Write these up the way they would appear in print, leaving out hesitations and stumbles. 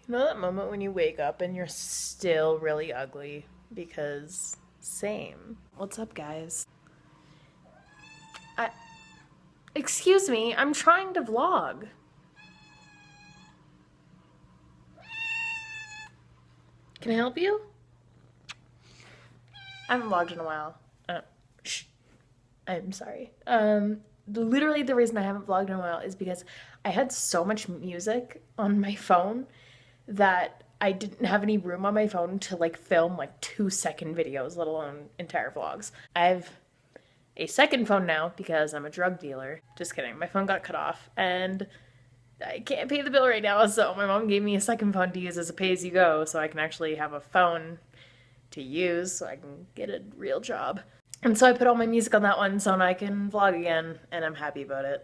You know that moment when you wake up and you're still really ugly? Because same. What's up, guys? I Excuse me, I'm trying to vlog. Can I help you? I haven't vlogged in a while. Shh. I'm sorry. Literally the reason I haven't vlogged in a while is because I had so much music on my phone that I didn't have any room on my phone to like film like 2-second videos, let alone entire vlogs. I have a second phone now because I'm a drug dealer. Just kidding. My phone got cut off and I can't pay the bill right now, so my mom gave me a second phone to use as a pay-as-you-go so I can actually have a phone to use so I can get a real job. And so I put all my music on that one so now I can vlog again, and I'm happy about it.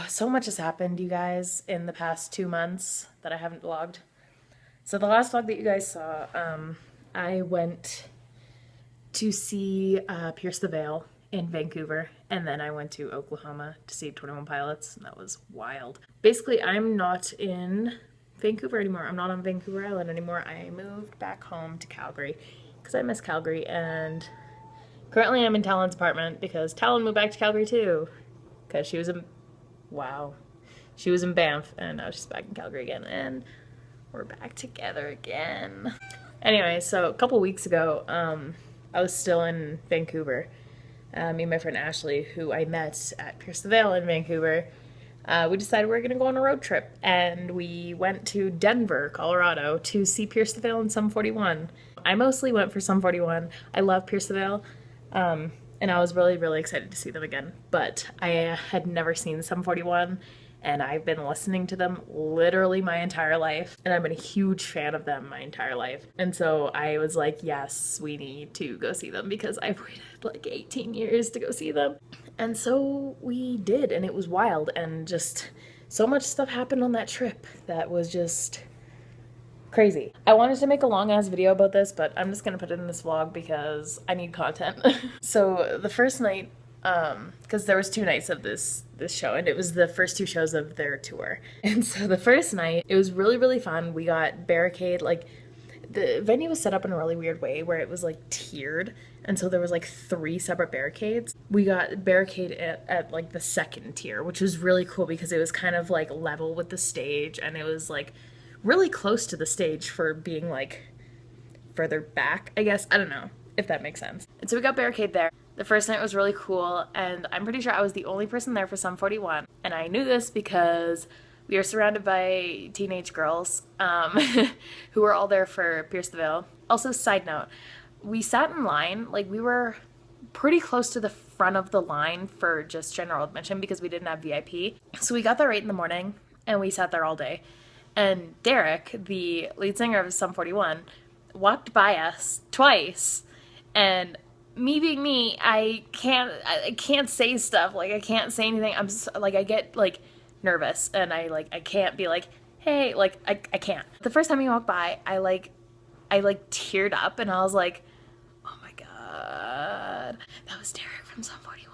So much has happened, you guys, in the past 2 months that I haven't vlogged. So the last vlog that you guys saw, I went to see Pierce the Veil in Vancouver, and then I went to Oklahoma to see 21 Pilots, and that was wild. Basically, I'm not in Vancouver anymore. I'm not on Vancouver Island anymore. I moved back home to Calgary because I miss Calgary, and currently I'm in Talon's apartment because Talon moved back to Calgary too because she was in, wow, she was in Banff, and now she's back in Calgary again, and we're back together again. Anyway, so a couple weeks ago, I was still in Vancouver. Me and my friend Ashley, who I met at Pierce the Veil in Vancouver, we decided we were going to go on a road trip, and we went to Denver, Colorado to see Pierce the Veil and Sum 41. I mostly went for Sum 41. I love Pierce the Veil, and I was really, really excited to see them again, but I had never seen Sum 41, and I've been listening to them literally my entire life, and I've been a huge fan of them my entire life. And so I was like, yes, we need to go see them because I've waited like 18 years to go see them. And so we did, and it was wild, and just so much stuff happened on that trip that was just crazy. I wanted to make a long ass video about this, but I'm just gonna put it in this vlog because I need content. So the first night, because there was 2 nights of this show, and it was the first 2 shows of their tour. And so the first night, it was really, really fun. We got barricade, like the venue was set up in a really weird way where it was like tiered, and so there was like 3 separate barricades. We got barricade at like the second tier, which was really cool because it was kind of like level with the stage, and it was like really close to the stage for being like further back, I guess. I don't know if that makes sense. And so we got barricade there. The first night was really cool, and I'm pretty sure I was the only person there for Sum 41. And I knew this because we are surrounded by teenage girls who were all there for Pierce the Veil. Also, side note, we sat in line, like we were pretty close to the front of the line for just general admission because we didn't have VIP. So we got there 8 in the morning, and we sat there all day. And Derek, the lead singer of Sum 41, walked by us twice, and me being me, I can't say stuff, like I can't say anything. I'm just, like, I get like nervous, and I can't be like, hey, like I can't. The first time he walked by, I teared up, and I was like, oh my god, that was Derek from Sum 41.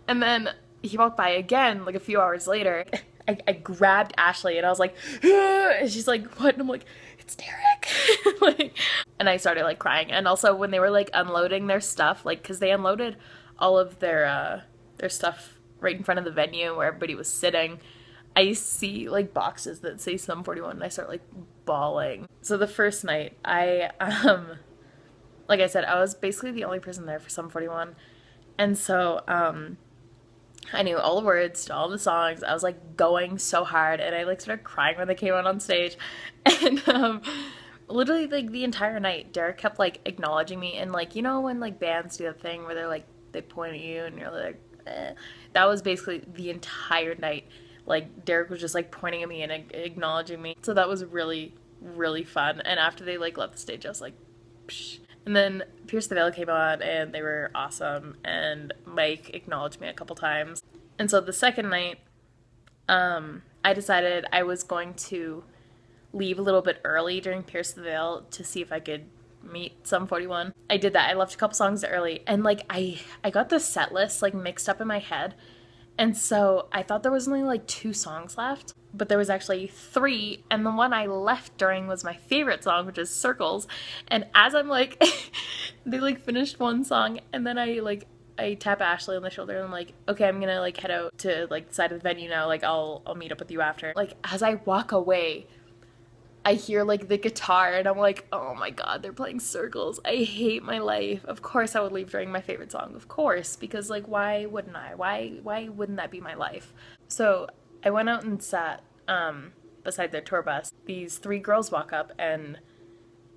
And then he walked by again like a few hours later. I grabbed Ashley, and I was like, ah! And she's like, what? And I'm like, it's Derek. Like, and I started like crying. And also when they were like unloading their stuff, like, cause they unloaded all of their stuff right in front of the venue where everybody was sitting, I see like boxes that say Sum 41, and I start like bawling. So the first night, like I said, I was basically the only person there for Sum 41. And so, I knew all the words to all the songs. I was like going so hard, and I like started crying when they came out on stage. And literally like the entire night, Derek kept like acknowledging me, and like, you know when like bands do that thing where they're like, they point at you and you're like, eh. That was basically the entire night. Like Derek was just like pointing at me and acknowledging me. So that was really, really fun. And after they like left the stage, I was like, psh. And then Pierce the Veil came on, and they were awesome, and Mike acknowledged me a couple times. And so the second night, I decided I was going to leave a little bit early during Pierce the Veil to see if I could meet Sum 41. I did that. I left a couple songs early, and like I got the set list like mixed up in my head, And so I thought there was only like 2 songs left, but there was actually 3, and the one I left during was my favorite song, which is Circles. And as I'm like, they like finished one song, and then I tap Ashley on the shoulder and I'm like, okay, I'm gonna like head out to like the side of the venue now. Like I'll meet up with you after. Like as I walk away, I hear like the guitar and I'm like, oh my god, they're playing Circles. I hate my life. Of course I would leave during my favorite song. Of course, because like why wouldn't I? Why wouldn't that be my life? So I went out and sat beside their tour bus. These 3 girls walk up and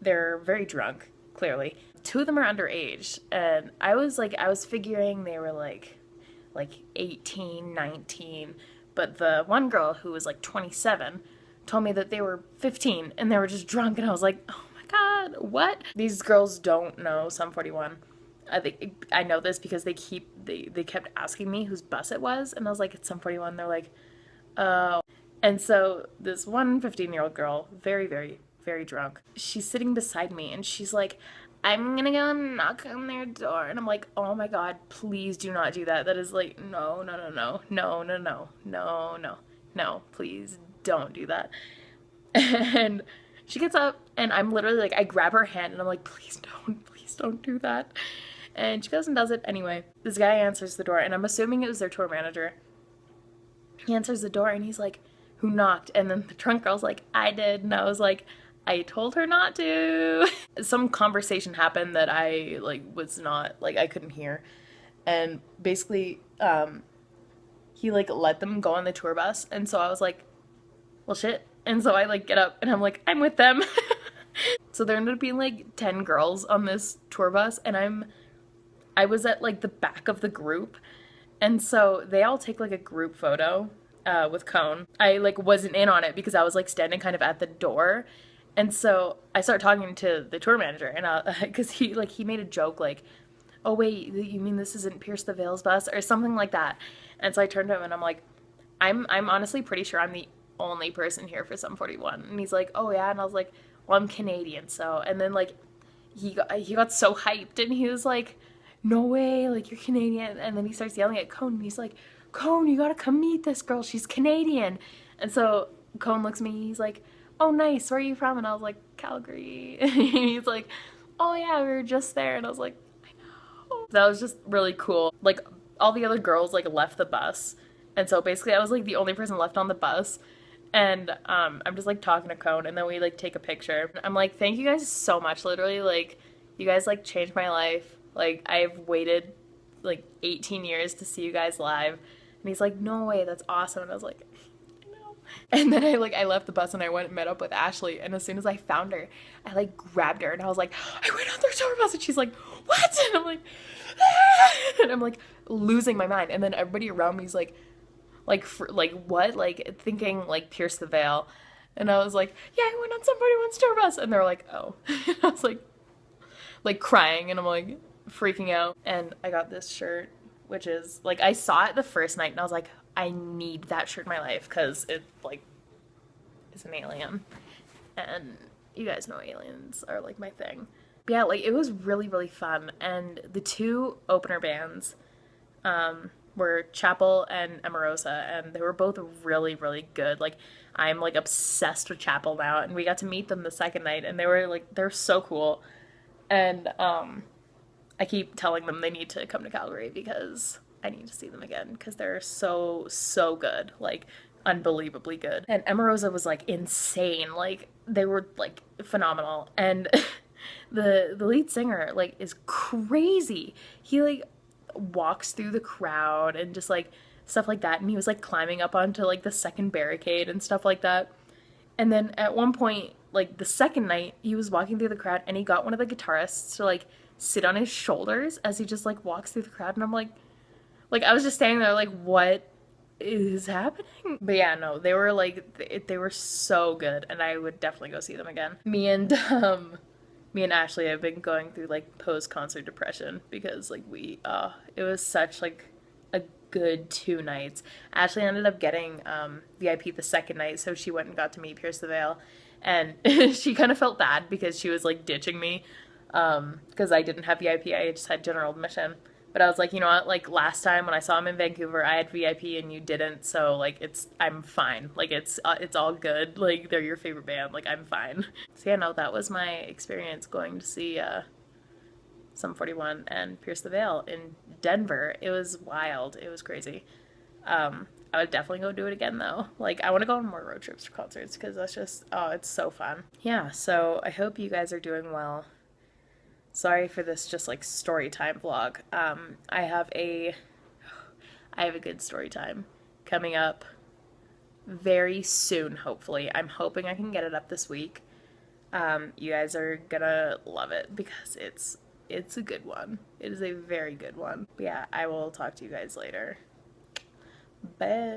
they're very drunk, clearly. 2 of them are underage, and I was figuring they were like 18, 19, but the one girl who was like 27 told me that they were 15 and they were just drunk, and I was like, oh my god, what? These girls don't know Sum 41. I know this because they kept asking me whose bus it was, and I was like, it's Sum 41. They're like, oh. And so this one 15-year-old girl, very, very, very drunk, she's sitting beside me and she's like, I'm gonna go and knock on their door. And I'm like, oh my god, please do not do that. That is like, no, no, no, no, no, no, no, no, no, no, please don't do that. And she gets up and I'm literally like, I grab her hand and I'm like, please don't do that. And she goes and does it anyway. This guy answers the door, and I'm assuming it was their tour manager. He answers the door and he's like, who knocked? And then the drunk girl's like, I did. And I was like, I told her not to. Some conversation happened that I like was not, like, I couldn't hear. And basically, he like let them go on the tour bus. And so I was like, well shit. And so I like get up and I'm like, I'm with them. So there ended up being like 10 girls on this tour bus, and I was at like the back of the group. And so they all take like a group photo with Cone. I like wasn't in on it because I was like standing kind of at the door. And so I start talking to the tour manager, and because he made a joke like, oh wait, you mean this isn't Pierce the Veil's bus or something like that. And so I turned to him and I'm like, I'm honestly pretty sure I'm the only person here for Sum 41. And he's like, oh yeah. And I was like, well, I'm Canadian, so. And then like he got so hyped and he was like, no way, like you're Canadian. And then he starts yelling at Cone and he's like, Cone, you gotta come meet this girl, she's Canadian. And so Cone looks at me, he's like, oh nice, where are you from? And I was like, Calgary. And he's like, oh yeah, we were just there. And I was like, I know. That was just really cool. Like all the other girls like left the bus, and so basically I was like the only person left on the bus. And I'm just like talking to Cone, and then we like take a picture. I'm like, thank you guys so much, literally, like you guys like changed my life. Like I've waited like 18 years to see you guys live. And he's like, no way, that's awesome. And I was like, I know. And then I left the bus and I went and met up with Ashley, and as soon as I found her, I like grabbed her and I was like, I went on their tour bus. And she's like, what? And I'm like, ah! And I'm like losing my mind. And then everybody around me is like what? Like thinking like Pierce the Veil. And I was like, yeah, I went on Sum 41's tour bus. And they're like, oh. And I was like crying, and I'm like freaking out. And I got this shirt, which is like, I saw it the first night and I was like, I need that shirt in my life because it like is an alien, and you guys know aliens are like my thing. But yeah, like it was really, really fun. And the 2 opener bands were Chapel and Emerosa, and they were both really, really good. Like I'm like obsessed with Chapel now, and we got to meet them the second night, and they're so cool. And I keep telling them they need to come to Calgary because I need to see them again because they're so, so good, like unbelievably good. And Emerosa was like insane, like they were like phenomenal. And the lead singer like is crazy. He like walks through the crowd and just like stuff like that, and he was like climbing up onto like the second barricade and stuff like that. And then at one point, like the second night, he was walking through the crowd and he got one of the guitarists to like sit on his shoulders as he just like walks through the crowd. And I'm like I was just standing there like, what is happening? But yeah, no, they were like, they were so good, and I would definitely go see them again. Me and Ashley have been going through like post-concert depression because like it was such like a good 2 nights. Ashley ended up getting VIP the second night, so she went and got to meet Pierce the Veil, and she kind of felt bad because she was like ditching me because I didn't have VIP, I just had general admission. But I was like, you know what? Like last time when I saw him in Vancouver, I had VIP and you didn't, so like I'm fine. Like it's all good. Like they're your favorite band. Like I'm fine. So yeah, no, that was my experience going to see Sum 41 and Pierce the Veil in Denver. It was wild. It was crazy. I would definitely go do it again though. Like I want to go on more road trips for concerts because that's just, oh, it's so fun. Yeah, so I hope you guys are doing well. Sorry for this just like story time vlog. I have a good story time coming up very soon, hopefully. I'm hoping I can get it up this week. You guys are gonna love it because it's a good one. It is a very good one. But yeah, I will talk to you guys later. Bye.